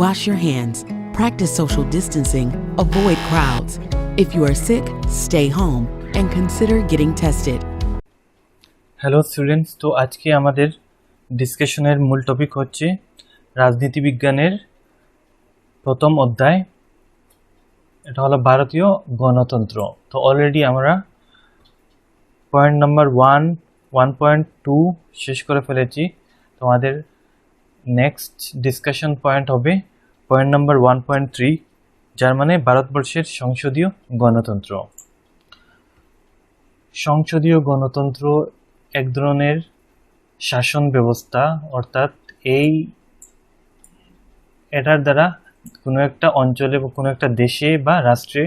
Wash your hands, practice social distancing, avoid crowds. If you are sick, stay home and consider getting tested. Hello students, তো আজকে আমাদের ডিসকাশনের মূল topic হচ্ছে রাজনীতি বিজ্ঞানের প্রথম অধ্যায়। এটা হলো ভারতীয় গণতন্ত্র। তো অলরেডি আমরা পয়েন্ট নাম্বার 1.2 শেষ করে ফেলেছি। তোমাদের নেক্সট ডিসকাশন পয়েন্ট হবে পয়েন্ট নাম্বার 1.3, যার মানে ভারতবর্ষের সংসদীয় গণতন্ত্র। সংসদীয় গণতন্ত্র এক ধরনের শাসন ব্যবস্থা, অর্থাৎ এটার দ্বারা কোনো একটা অঞ্চলে বা কোনো একটা দেশে বা রাষ্ট্রে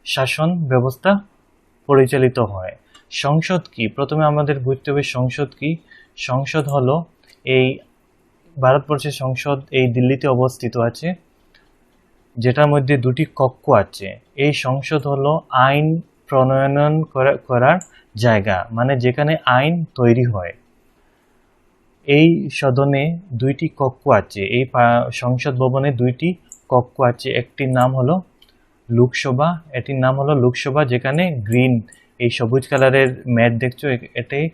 শাসন ব্যবস্থা পরিচালিত হয়। সংসদ কি? প্রথমে আমাদের বুঝতে হবে সংসদ কি। সংসদ হলো এই ভারতবর্ষের সংসদ এই দিল্লিতে অবস্থিত আছে, যেটার মধ্যে দুটি কক্ষ আছে। এই সংসদ হলো আইন প্রণয়ন করার জায়গা, মানে যেখানে আইন তৈরি হয়। এই সদনে দুইটি কক্ষ আছে, এই সংসদ ভবনে দুইটি কক্ষ আছে। একটির নাম হলো লোকসভা, এটির নাম হলো লোকসভা, যেখানে গ্রিন এই সবুজ কালারের ম্যাট দেখছো, এটাই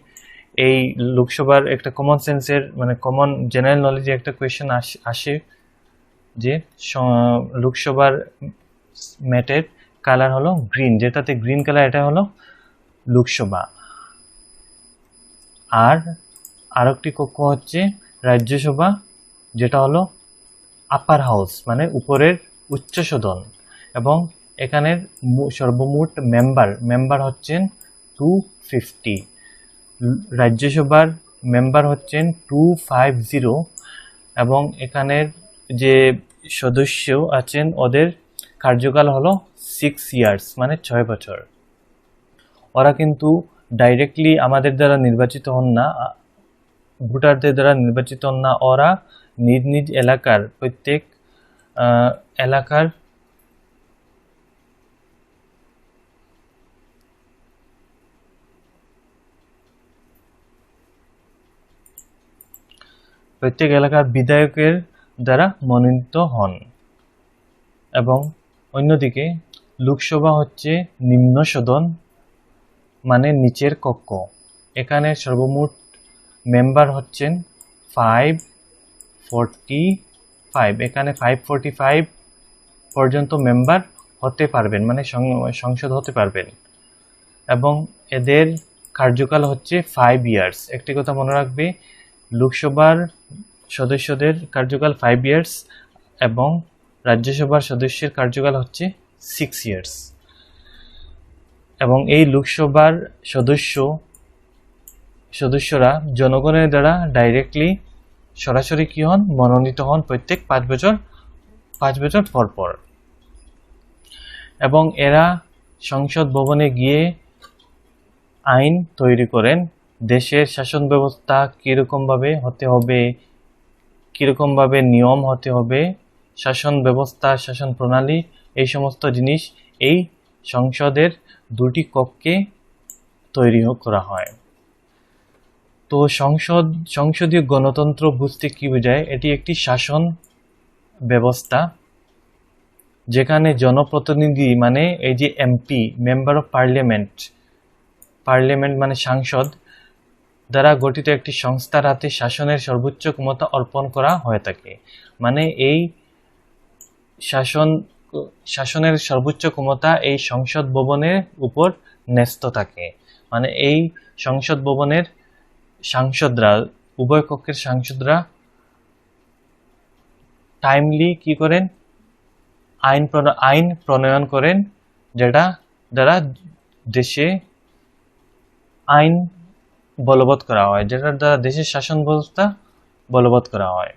এই লোকসভার একটা কমন সেন্সের মানে কমন জেনারেল নলেজে একটা কোয়েশ্চেন আসে যে লোকসভার ম্যাটের কালার হলো গ্রিন, যেটাতে গ্রিন কালার, এটা হলো লোকসভা। আর আরেকটি কক্ষ হচ্ছে রাজ্যসভা, যেটা হলো আপার হাউস, মানে উপরের উচ্চ সদন। এবং এখানের সর্বমোট মেম্বার হচ্ছেন 250। রাজ্যসভার মেম্বার হচ্ছেন 250, এবং এখানের যে সদস্য আছেন ওদের কার্যকাল হলো 6 ইয়ার্স, মানে 6 বছর। ওরা কিন্তু ডাইরেক্টলি আমাদের দ্বারা নির্বাচিত হন না, ভোটারদের দ্বারা নির্বাচিত হন না। ওরা নিজ নিজ এলাকার প্রত্যেক এলাকার বিধায়কের দ্বারা মনোনীত হন। এবং অন্যদিকে লোকসভা হচ্ছে নিম্ন সদন, মানে নিচের কক্ষ। এখানে সর্বমোট মেম্বার হচ্ছেন 545। এখানে 545 পর্যন্ত মেম্বার হতে পারবেন, মানে সংসদ হতে পারবেন। এবং এদের কার্যকাল হচ্ছে 5 ইয়ার্স। একটি কথা মনে রাখবে, লোকসভার সদস্যদের কার্যকাল 5 ইয়ার্স এবং রাজ্যসভার সদস্যের কার্যকাল হচ্ছে 6 ইয়ার্স। এবং এই লোকসভার সদস্যরা জনগণের দ্বারা ডাইরেক্টলি সরাসরি কি হন? মনোনীত হন প্রত্যেক 5 বছর পর পর। এবং এরা সংসদ ভবনে গিয়ে আইন তৈরি করেন, দেশের শাসন ব্যবস্থা কীরকমভাবে হতে হবে, কীরকমভাবে নিয়ম হতে হবে, শাসন ব্যবস্থা, শাসন প্রণালী, এই সমস্ত জিনিস এই সংসদের দুটি কক্ষে তৈরি করা হয়। তো সংসদীয় গণতন্ত্র বুঝতে কি বোঝায়? এটি একটি শাসন ব্যবস্থা যেখানে জনপ্রতিনিধি, মানে এই যে এমপি, মেম্বার অফ পার্লামেন্ট মানে সাংসদ দ্বারা গঠিত একটি সংস্থার হাতে শাসনের সর্বোচ্চ ক্ষমতা অর্পণ করা হয়ে থাকে। মানে এই শাসনের সর্বোচ্চ ক্ষমতা এই সংসদ ভবনের উপর ন্যস্ত থাকে। মানে এই সংসদ ভবনের সাংসদরা, উভয় কক্ষের সাংসদরা টাইমলি কি করেন? আইন প্রণয়ন করেন, যেটা দ্বারা দেশে আইন বলবৎ করা হয়, যেটার দ্বারা দেশের শাসন ব্যবস্থা বলবৎ করা হয়।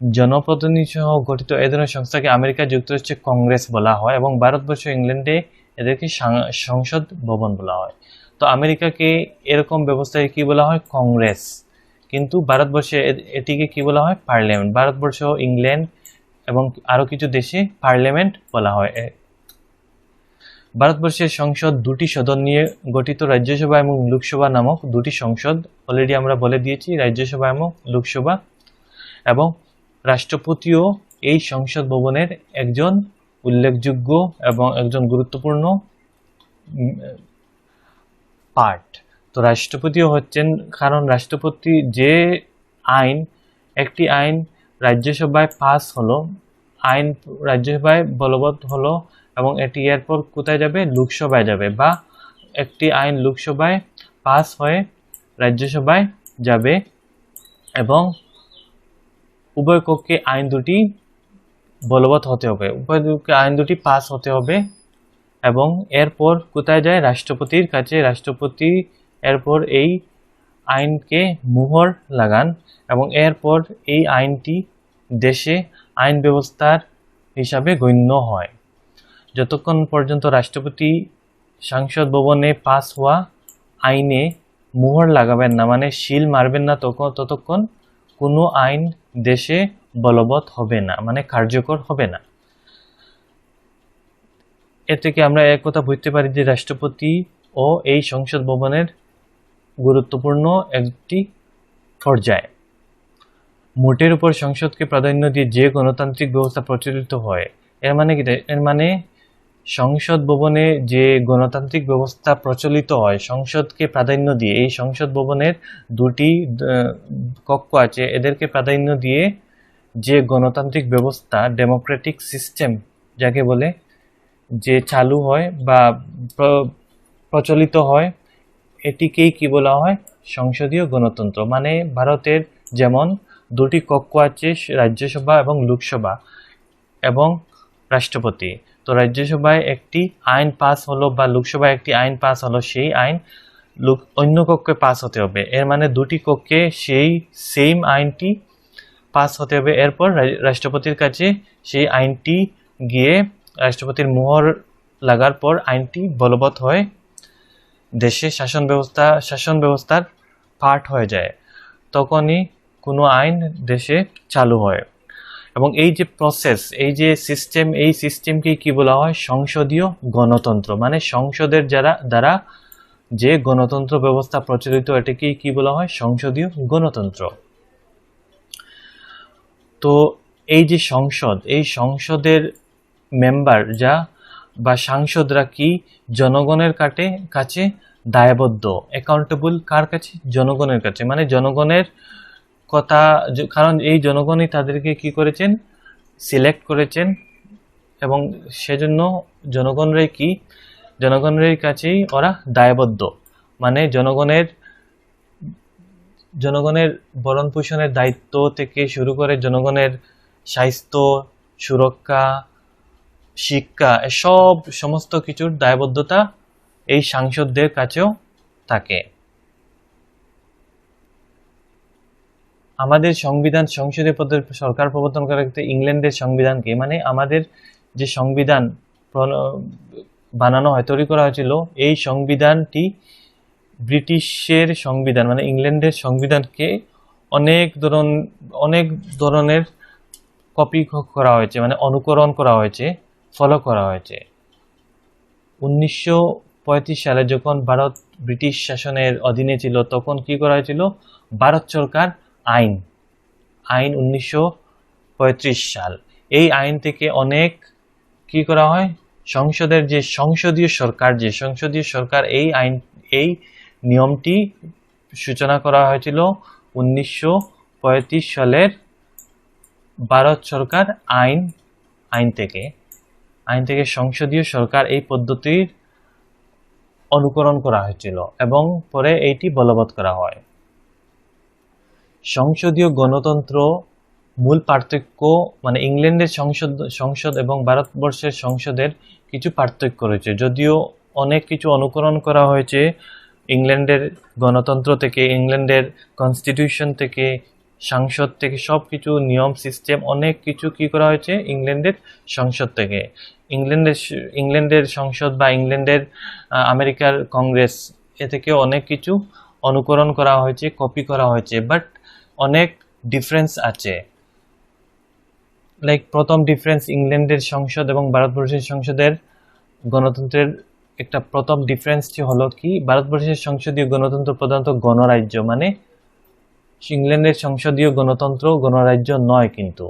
জনপ্রতিনিধি সহ গঠিত এ ধরনের সংস্থাকে আমেরিকা যুক্তরাষ্ট্রে কংগ্রেস বলা হয়, এবং ভারতবর্ষ, ইংল্যান্ডে এদেরকে সংসদ ভবন বলা হয়। তো আমেরিকাকে এরকম ব্যবস্থায় কি বলা হয়? কংগ্রেস। কিন্তু ভারতবর্ষে এটিকে কি বলা হয়? পার্লামেন্ট। ভারতবর্ষ, ইংল্যান্ড এবং আরও কিছু দেশে পার্লামেন্ট বলা হয়। ভারতবর্ষের সংসদ দুটি সদন নিয়ে গঠিত, রাজ্যসভা এবং লোকসভা নামক দুটি সংসদ। অলরেডি আমরা বলে দিয়েছি, রাজ্যসভা এবং লোকসভা। এবং রাষ্ট্রপতিও এই সংসদ ভবনের একজন উল্লেখযোগ্য এবং একজন গুরুত্বপূর্ণ পার্ট। তো রাষ্ট্রপতিও হচ্ছেন, কারণ রাষ্ট্রপতি যে আইন, একটি আইন রাজ্যসভায় পাস হলো, আইন রাজ্যসভায় বলবৎ হলো এবং এটি এরপর কোথায় যাবে, লোকসভায় যাবে, বা একটি আইন লোকসভায় পাস হয়ে রাজ্যসভায় যাবে এবং উভয় কক্ষে আইন দুটি বলবৎ হতে হবে, উভয় কক্ষে আইন দুটি পাস হতে হবে এবং এরপর কোথায় যায়, রাষ্ট্রপতির কাছে। রাষ্ট্রপতি এরপর এই আইনকে মোহর লাগান এবং এরপর এই আইনটি দেশে আইন ব্যবস্থার হিসাবে গণ্য হয়। যতক্ষণ পর্যন্ত রাষ্ট্রপতি সংসদ ভবনে পাস হওয়া আইনে মোহর লাগাবেন না, মানে সিল মারবেন না, ততক্ষণ কোনো আইন দেশে বলবৎ হবে না, মানে কার্যকর হবে না। এ থেকে আমরা এক কথা বুঝতে পারি যে রাষ্ট্রপতি ও এই সংসদ ভবনের গুরুত্বপূর্ণ একটি পর্যায়। মোটের উপর সংসদকে প্রাধান্য দিয়ে যে গণতান্ত্রিক ব্যবস্থা প্রচলিত হয়, এর মানে কি? এর মানে সংসদ ভবনে যে গণতান্ত্রিক ব্যবস্থা প্রচলিত হয় সংসদকে প্রাধান্য দিয়ে, এই সংসদ ভবনের দুটি কক্ষ আছে, এদেরকে প্রাধান্য দিয়ে যে গণতান্ত্রিক ব্যবস্থা, ডেমোক্রেটিক সিস্টেম যাকে বলে, যে চালু হয় বা প্রচলিত হয়, এটিকেই কি বলা হয়, সংসদীয় গণতন্ত্র। মানে ভারতের যেমন দুটি কক্ষ আছে, রাজ্যসভা এবং লোকসভা এবং রাষ্ট্রপতি। তো রাজ্যসভায় একটি আইন পাস হলো বা লোকসভায় একটি আইন পাস হলো, সেই আইন অন্য কক্ষে পাস হতে হবে। এর মানে দুটি কক্ষে সেই সেম আইনটি পাস হতে হবে। এরপর রাষ্ট্রপতির কাছে সেই আইনটি গিয়ে রাষ্ট্রপতির মোহর লাগার পর আইনটি বলবৎ হয়, দেশে শাসন ব্যবস্থার পার্ট হয়ে যায়, তখনই কোনো আইন দেশে চালু হয়। এবং এই যে প্রসেস, এই যে সিস্টেম, এই সিস্টেমকে কি বলা হয়, সংসদীয় গণতন্ত্র। মানে সংসদের দ্বারা যে গণতন্ত্র ব্যবস্থা প্রচলিত, এটাকেই কি বলা হয়, সংসদীয় গণতন্ত্র। তো এই যে সংসদ, এই সংসদের মেম্বার বা সাংসদরা কি জনগণের কাছে দায়বদ্ধ, অ্যাকাউন্টেবল কার কাছে, জনগণের কাছে। মানে জনগণের কথা, কারণ এই জনগণই তাদেরকে কি করেছেন, সিলেক্ট করেছেন এবং সেজন্য জনগণের কাছেই ওরা দায়বদ্ধ। মানে জনগণের ভরণ পোষণের দায়িত্ব থেকে শুরু করে জনগণের স্বাস্থ্য, সুরক্ষা, শিক্ষা, সমস্ত কিছুর দায়বদ্ধতা এই সাংসদদের কাছেও থাকে। আমাদের সংবিধান, সংসদীয় পদ্ধতি সরকার প্রবর্তন করা ইংল্যান্ডের সংবিধানকে, মানে আমাদের যে সংবিধান বানানো হয়, তৈরি করা হয়েছিল, এই সংবিধানটি ব্রিটিশের সংবিধান, মানে ইংল্যান্ডের সংবিধানকে অনেক ধরনের কপি করা হয়েছে, মানে অনুকরণ করা হয়েছে, ফলো করা হয়েছে। 1935 সালে যখন ভারত ব্রিটিশ শাসনের অধীনে ছিল, তখন কি করা হয়েছিল, ভারত সরকার আইন 1935 সাল। এই আইন থেকে অনেক কি করা হয়, সংসদের যে সংসদীয় সরকার এই নিয়মটি সূচনা করা হয়েছিল 1935 সালের ভারত সরকার আইন থেকে সংসদীয় সরকার এই পদ্ধতির অনুকরণ করা হয়েছিল এবং পরে এইটি বলবৎ করা হয়। সংসদীয় গণতন্ত্র মূল পার্থক্য, মানে ইংল্যান্ডের সংসদ এবং ভারতবর্ষের সংসদের কিছু পার্থক্য রয়েছে, যদিও অনেক কিছু অনুকরণ করা হয়েছে ইংল্যান্ডের গণতন্ত্র থেকে, ইংল্যান্ডের কনস্টিটিউশন থেকে, সংসদ থেকে, সব কিছু নিয়ম সিস্টেম অনেক কিছু কি করা হয়েছে ইংল্যান্ডের সংসদ থেকে। ইংল্যান্ডের সংসদ বা ইংল্যান্ডের আমেরিকার কংগ্রেস, এ থেকে অনেক কিছু অনুকরণ করা হয়েছে, কপি করা হয়েছে, বাট অনেক ডিফারেন্স আছে। প্রথম ডিফারেন্স, ইংল্যান্ডের সংসদ এবং ভারতবর্ষের সংসদের গণতন্ত্রের একটা প্রথম ডিফারেন্সটি হলো কি, ভারতবর্ষের সংসদীয় গণতন্ত্র প্রধানত গণরাজ্য, মানে ইংল্যান্ডের সংসদীয় গণতন্ত্র গণরাজ্য নয়। কিন্তু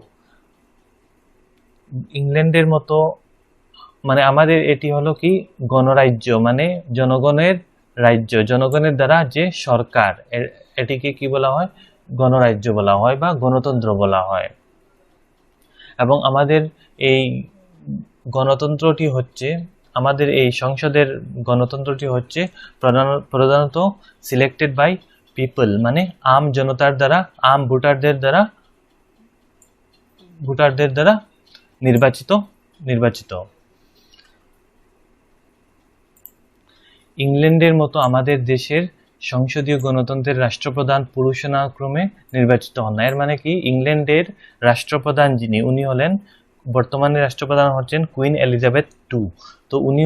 ইংল্যান্ডের মতো মানে আমাদের এটি হলো কি গণরাজ্য, মানে জনগণের রাজ্য, জনগণের দ্বারা যে সরকার, এটিকে কি বলা হয়? গণরাজ্য বলা হয় বা গণতন্ত্র বলা হয়। এবং আমাদের এই গণতন্ত্রটি হচ্ছে, আমাদের এই সংসদের গণতন্ত্রটি হচ্ছে প্রধানত সিলেক্টেড বাই পিপল, মানে আম জনতার দ্বারা, আম ভোটারদের দ্বারা নির্বাচিত। ইংল্যান্ডের মতো আমাদের দেশের সংসদীয় গণতন্ত্রের রাষ্ট্রপ্রধান পুরুষানুক্রমে নির্বাচিত হন না। এর মানে কি, ইংল্যান্ডের রাষ্ট্রপ্রধান যিনি, উনি হলেন, বর্তমানে রাষ্ট্রপ্রধান হচ্ছেন কুইন এলিজাবেথ টু। তো উনি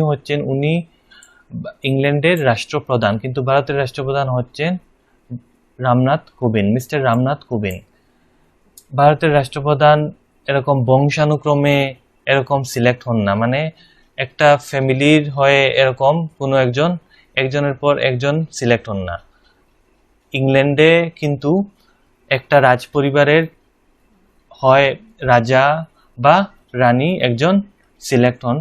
ইংল্যান্ডের রাষ্ট্রপ্রধান, কিন্তু ভারতের রাষ্ট্রপ্রধান হচ্ছেন মিস্টার রামনাথ কোবিন্দ। ভারতের রাষ্ট্রপ্রধান এরকম বংশানুক্রমে এরকম সিলেক্ট হন না, মানে একটা ফ্যামিলির হয়ে এরকম কোনো একজনের পর একজন সিলেক্ট হন না। ইংল্যান্ডে কিন্তু একটা রাজপরিবারের হয় রাজা বা রানী একজন সিলেক্ট হন।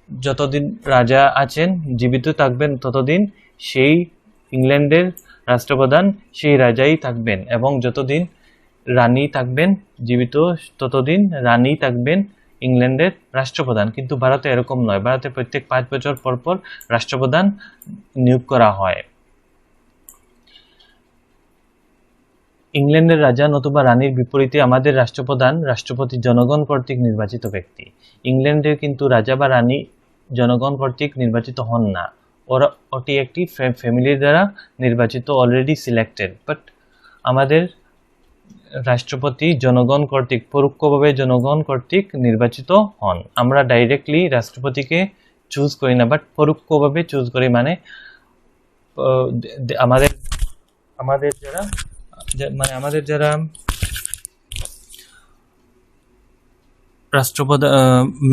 যতদিন রাজা আছেন, জীবিত থাকবেন, ততদিন সেই ইংল্যান্ডের রাষ্ট্রপ্রধান সেই রাজাই থাকবেন, এবং যতদিন রানী থাকবেন জীবিত, ততদিন রানী থাকবেন ইংল্যান্ডের রাষ্ট্রপ্রধান। কিন্তু ভারতে এরকম নয়, ভারতে প্রত্যেক 5 বছর পর পর রাষ্ট্রপ্রধান নিয়োগ করা হয়। ইংল্যান্ডের রাজা নতুবা রানীর বিপরীতে আমাদের রাষ্ট্রপতি জনগণ কর্তৃক নির্বাচিত ব্যক্তি। ইংল্যান্ডের কিন্তু রাজা বা রানী জনগণ কর্তৃক নির্বাচিত হন না, ওটি একটি ফ্যামিলির দ্বারা নির্বাচিত, অলরেডি সিলেক্টেড। বাট আমাদের রাষ্ট্রপতি জনগণ কর্তৃক, পরোক্ষভাবে জনগণ কর্তৃক নির্বাচিত হন। আমরা ডাইরেক্টলি রাষ্ট্রপতিকে চুজ করি না, বাট পরোক্ষভাবে চুজ করি, মানে আমাদের যারা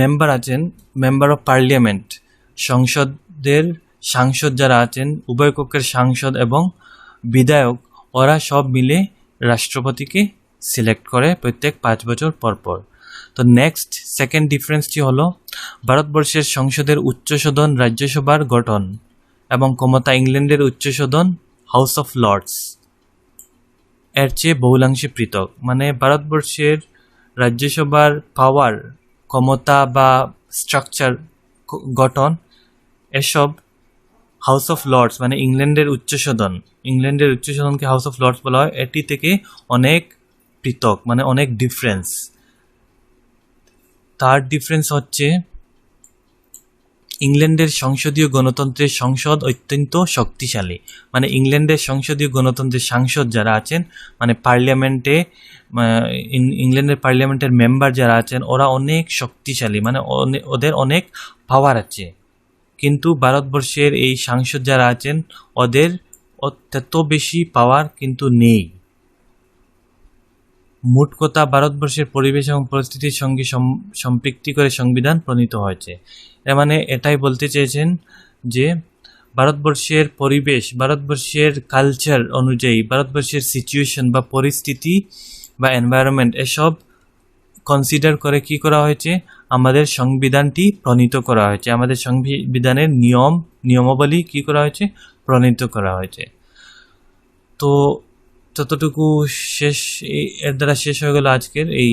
মেম্বার আছেন, মেম্বার অফ পার্লিয়ামেন্ট, সাংসদ যারা আছেন, উভয় কক্ষের সাংসদ এবং বিধায়ক, ওরা সব মিলে রাষ্ট্রপতিকে সিলেক্ট করে প্রত্যেক 5 বছর পর পর। তো নেক্সট সেকেন্ড ডিফারেন্সটি হলো, ভারতবর্ষের সংসদের উচ্চ সদন রাজ্যসভার গঠন এবং ক্ষমতা ইংল্যান্ডের উচ্চ সদন হাউস অফ লর্ডস এর চেয়ে বহুলাংশে পৃথক। মানে ভারতবর্ষের রাজ্যসভার পাওয়ার, ক্ষমতা বা স্ট্রাকচার, গঠন, এসব হাউস অফ লর্ডস মানে ইংল্যান্ডের উচ্চ সদনকে হাউস অফ লর্ডস বলা হয়, এটি থেকে অনেক পৃথক, মানে অনেক ডিফারেন্স। থার্ড ডিফারেন্স হচ্ছে, ইংল্যান্ডের সংসদীয় গণতন্ত্রের সংসদ অত্যন্ত শক্তিশালী। মানে ইংল্যান্ডের সংসদীয় গণতন্ত্রের সাংসদ যারা আছেন, মানে ইংল্যান্ডের পার্লামেন্টের মেম্বার যারা আছেন, ওরা অনেক শক্তিশালী, মানে ওদের অনেক পাওয়ার আছে। কিন্তু ভারতবর্ষের এই সাংসদ যারা আছেন, ওদের তত বেশি পাওয়ার কিন্তু নেই। মোট কথা, ভারতবর্ষের পরিবেশ এবং পরিস্থিতির সঙ্গে সম্পৃক্তি করে সংবিধান প্রণীত হয়েছে। এর মানে এটাই বলতে চেয়েছেন যে ভারতবর্ষের পরিবেশ, ভারতবর্ষের কালচার অনুযায়ী, ভারতবর্ষের সিচুয়েশন বা পরিস্থিতি বা এনভায়রনমেন্ট, এসব কনসিডার করে কি করা হয়েছে, আমাদের সংবিধানটি প্রণীত করা হয়েছে। আমাদের সংবিধানের নিয়মাবলী কি করা হয়েছে, প্রণীত করা হয়েছে। তো ততটুকু এর দ্বারা শেষ হয়ে গেল আজকের এই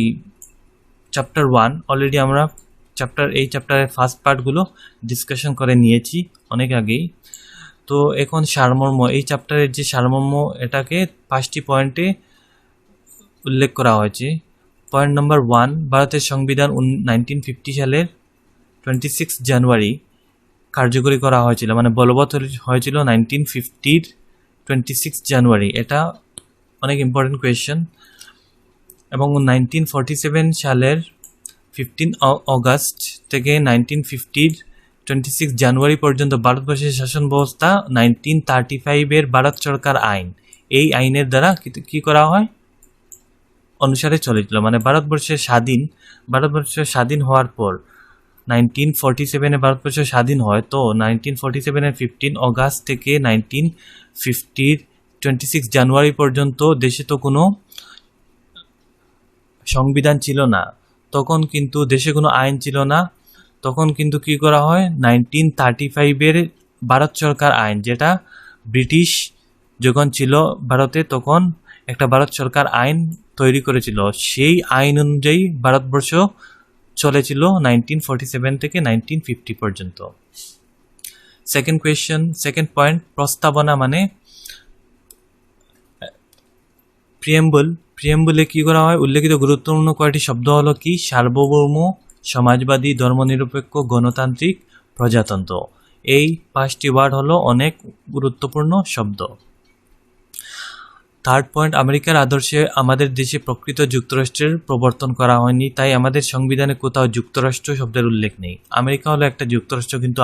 চ্যাপ্টার 1। অলরেডি আমরা এই চ্যাপ্টারের ফার্স্ট পার্টগুলো ডিসকাশন করে নিয়েছি অনেক আগেই। তো এখন সারমর্ম, এই চ্যাপ্টারের যে সারমর্ম, এটাকে 5টি পয়েন্টে উল্লেখ করা হয়েছে। পয়েন্ট নাম্বার 1, ভারতের সংবিধান 1950 সালের 26 জানুয়ারি কার্যকরী করা হয়েছিল, মানে বলবৎ হয়েছিল 1950 26 জানুয়ারি। এটা অনেক ইম্পর্টেন্ট কোয়েশ্চেন। এবং 1947 সালের 15 অগাস্ট থেকে 1950 26 জানুয়ারি পর্যন্ত ভারতবর্ষের শাসন ব্যবস্থা 1935-এর ভারত সরকার আইন, এই আইনের দ্বারা কি করা হয়, অনুসারে চলেছিল। মানে ভারতবর্ষ স্বাধীন হওয়ার পর 1947-এ ভারতবর্ষ স্বাধীন হয়। তো 1947-এর 15 অগাস্ট থেকে 1950 26 জানুয়ারি পর্যন্ত দেশে তো কোনো সংবিধান ছিল না। তখন কিন্তু দেশে কোনো আইন ছিল না। তখন কিন্তু কি করা হয়, 1935-এর ভারত সরকার আইন, যেটা ব্রিটিশ যখন ছিল ভারতে তখন একটা ভারত সরকার আইন তৈরি করেছিল। সেই আইন অনুযায়ী ভারতবর্ষ চলেছিল 1947 থেকে 1950 পর্যন্ত। সেকেন্ড পয়েন্ট, প্রস্তাবনা মানে প্রিয়েম্বলে কি করা হয়, উল্লেখিত গুরুত্বপূর্ণ কয়েকটি শব্দ হলো কি, সার্বভৌম, সমাজবাদী, ধর্মনিরপেক্ষ, গণতান্ত্রিক, প্রজাতন্ত্র। এই 5টি ওয়ার্ড হলো অনেক গুরুত্বপূর্ণ শব্দ। থার্ড পয়েন্ট, আমেরিকার আদর্শে আমাদের দেশে প্রকৃত যুক্তরাষ্ট্রের প্রবর্তন করা হয়নি, তাই আমাদের সংবিধানে কোথাও যুক্তরাষ্ট্র শব্দের উল্লেখ নেই। আমেরিকা হলো একটা যুক্তরাষ্ট্র, কিন্তু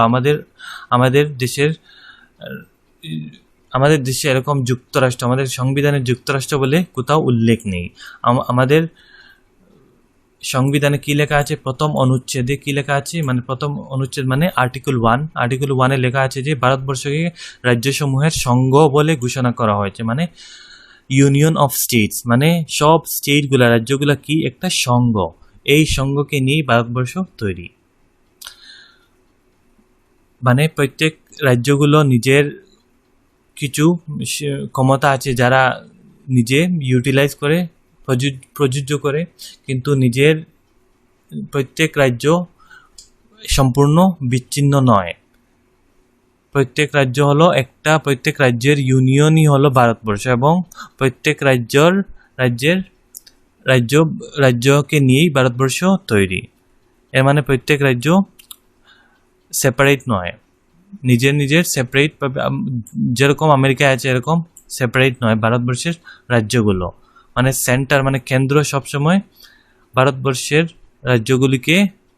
আমাদের দেশে এরকম যুক্তরাষ্ট্র, আমাদের সংবিধানে যুক্তরাষ্ট্র বলে কোথাও উল্লেখ নেই। আমাদের সংবিধানে কি লেখা আছে, প্রথম অনুচ্ছেদে কি লেখা আছে, মানে প্রথম অনুচ্ছেদ মানে আর্টিকেল 1 লেখা আছে যে ভারতবর্ষকে রাজ্যসমূহের সংঘ বলে ঘোষণা করা হয়েছে, মানে ইউনিয়ন অফ স্টেটস, মানে সব স্টেটগুলা, রাজ্যগুলা কি একটা সংঘ। এই সংঘকে নিয়েই ভারতবর্ষ তৈরি। মানে প্রত্যেক রাজ্যগুলো নিজের কিছু ক্ষমতা আছে যারা নিজে ইউটিলাইজ করে, প্রযোজ্য করে, কিন্তু নিজের প্রত্যেক রাজ্য সম্পূর্ণ বিচ্ছিন্ন নয়। প্রত্যেক রাজ্যের ইউনিয়নই হলো ভারতবর্ষ, এবং প্রত্যেক রাজ্যকে নিয়েই ভারতবর্ষ তৈরি। এর মানে প্রত্যেক রাজ্য সেপারেট নয়, নিজের সেপারেট, যেরকম আমেরিকায় আছে এরকম সেপারেট নয় ভারতবর্ষের রাজ্যগুলো। মানে সেন্টার, মানে কেন্দ্র সবসময় ভারতবর্ষের রাজ্যগুলিকে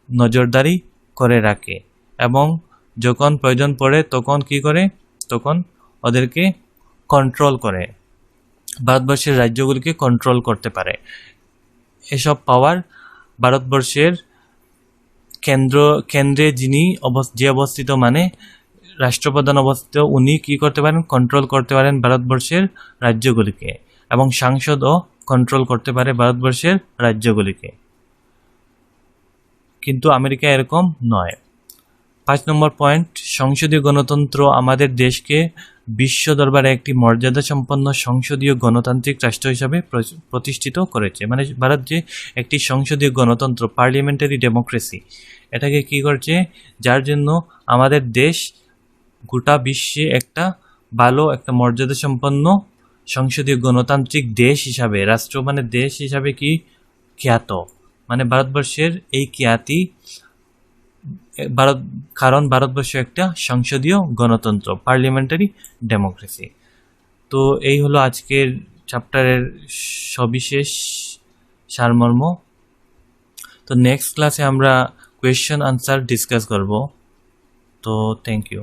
নজরদারি করে রাখে, এবং যখন প্রয়োজন পড়ে তখন কি করে, তখন ওদেরকে কন্ট্রোল করে, ভারতবর্ষের রাজ্যগুলিকে কন্ট্রোল করতে পারে। এসব পাওয়ার ভারতবর্ষের কেন্দ্রে যিনি যে অবস্থিত, মানে রাষ্ট্রপ্রধান অবস্থিত, উনি কি করতে পারেন, কন্ট্রোল করতে পারেন ভারতবর্ষের রাজ্যগুলিকে, এবং সাংসদও কন্ট্রোল করতে পারে ভারতবর্ষের রাজ্যগুলিকে। কিন্তু আমেরিকা এরকম নয়। 5 নম্বর পয়েন্ট, সংসদীয় গণতন্ত্র আমাদের দেশকে বিশ্ব দরবারে একটি মর্যাদা সম্পন্ন সংসদীয় গণতান্ত্রিক রাষ্ট্র হিসাবে প্রতিষ্ঠিত করেছে। মানে ভারত যে একটি সংসদীয় গণতন্ত্র, পার্লিয়ামেন্টারি ডেমোক্রেসি, এটাকে কি করছে, যার জন্য আমাদের দেশ গোটা বিশ্বে একটা ভালো, একটা মর্যাদা সম্পন্ন সংসদীয় গণতান্ত্রিক দেশ হিসাবে, রাষ্ট্র মানে দেশ হিসাবে কি খ্যাত। মানে ভারতবর্ষের এই খ্যাতি কারণ ভারতবর্ষ একটা সংসদীয় গণতন্ত্র, পার্লিয়ামেন্টারি ডেমোক্রেসি। তো এই হলো আজকের চ্যাপ্টারের সবিশেষ সারমর্ম। তো নেক্সট ক্লাসে আমরা কোয়েশ্চেন আনসার ডিসকাস করব। তো থ্যাংক ইউ।